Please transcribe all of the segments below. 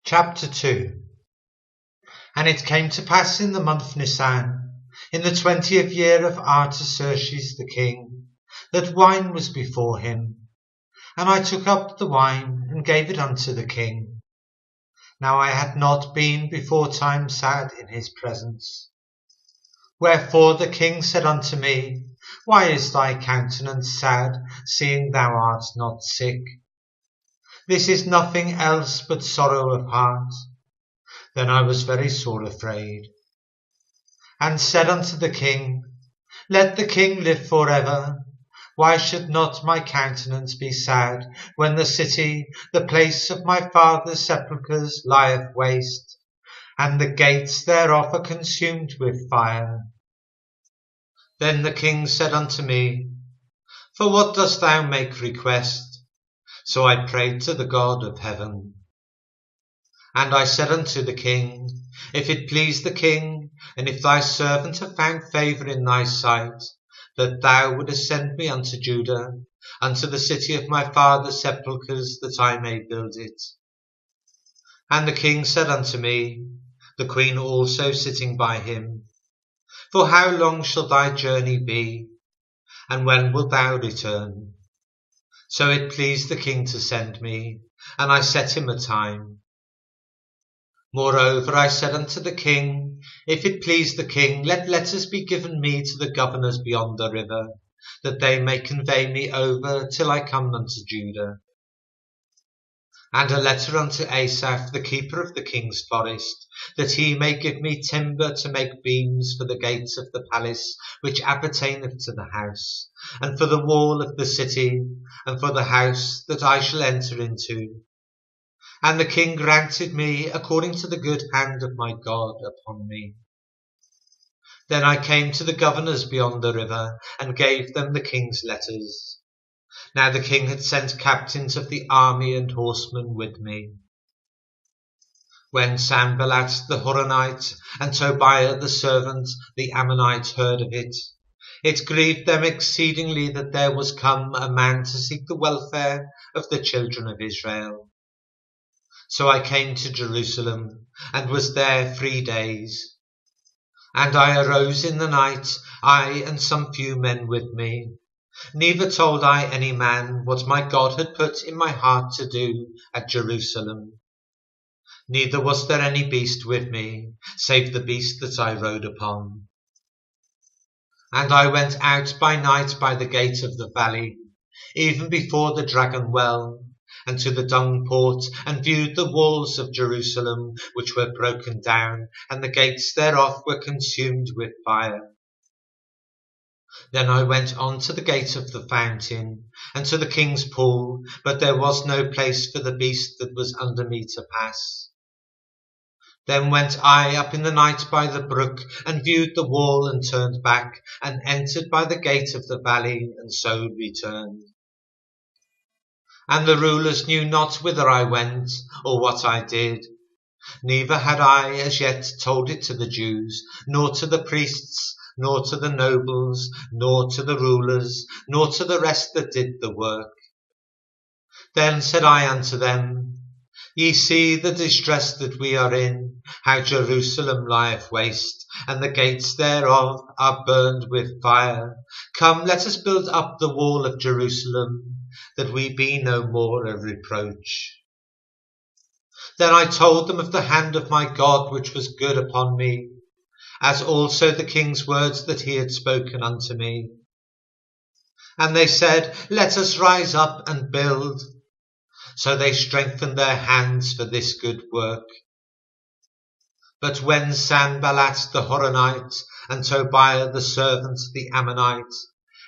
Chapter 2. And it came to pass in the month Nisan, in the 20th year of Artaxerxes the king, that wine was before him. And I took up the wine, and gave it unto the king. Now I had not been before time sad in his presence. Wherefore the king said unto me, Why is thy countenance sad, seeing thou art not sick? This is nothing else but sorrow of heart. Then I was very sore afraid, and said unto the king, Let the king live for ever. Why should not my countenance be sad, when the city, the place of my father's sepulchres, lieth waste, and the gates thereof are consumed with fire? Then the king said unto me, For what dost thou make request? So I prayed to the God of heaven. And I said unto the king, If it please the king, and if thy servant have found favour in thy sight, that thou wouldest send me unto Judah, unto the city of my father's sepulchres, that I may build it. And the king said unto me, the queen also sitting by him, For how long shall thy journey be, and when wilt thou return? So it pleased the king to send me, and I set him a time. Moreover I said unto the king, If it please the king, let letters be given me to the governors beyond the river, that they may convey me over till I come unto Judah. And a letter unto Asaph, the keeper of the king's forest, that he may give me timber to make beams for the gates of the palace which appertaineth to the house, and for the wall of the city, and for the house that I shall enter into. And the king granted me according to the good hand of my God upon me. Then I came to the governors beyond the river, and gave them the king's letters. Now the king had sent captains of the army and horsemen with me. When Sanballat the Horonite and Tobiah the servant, the Ammonite, heard of it, it grieved them exceedingly that there was come a man to seek the welfare of the children of Israel. So I came to Jerusalem, and was there 3 days. And I arose in the night, I and some few men with me. Neither told I any man what my God had put in my heart to do at Jerusalem. Neither was there any beast with me, save the beast that I rode upon. And I went out by night by the gate of the valley, even before the dragon well, and to the dung port, and viewed the walls of Jerusalem, which were broken down, and the gates thereof were consumed with fire. Then I went on to the gate of the fountain, and to the king's pool, but there was no place for the beast that was under me to pass. Then went I up in the night by the brook, and viewed the wall, and turned back, and entered by the gate of the valley, and so returned. And the rulers knew not whither I went, or what I did. Neither had I as yet told it to the Jews, nor to the priests, nor to the nobles, nor to the rulers, nor to the rest that did the work. Then said I unto them, Ye see the distress that we are in, how Jerusalem lieth waste, and the gates thereof are burned with fire. Come, let us build up the wall of Jerusalem, that we be no more a reproach. Then I told them of the hand of my God which was good upon me, as also the king's words that he had spoken unto me. And they said, Let us rise up and build. So they strengthened their hands for this good work. But when Sanballat the Horonite, and Tobiah the servant, the Ammonite,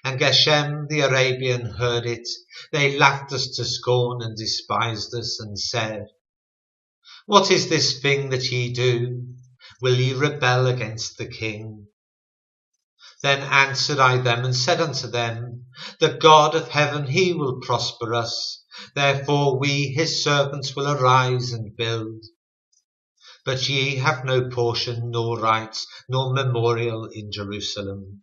and Geshem the Arabian heard it, they laughed us to scorn and despised us, and said, What is this thing that ye do? Will ye rebel against the king? Then answered I them, and said unto them, The God of heaven, he will prosper us. Therefore we, his servants, will arise and build. But ye have no portion, nor right, nor memorial in Jerusalem.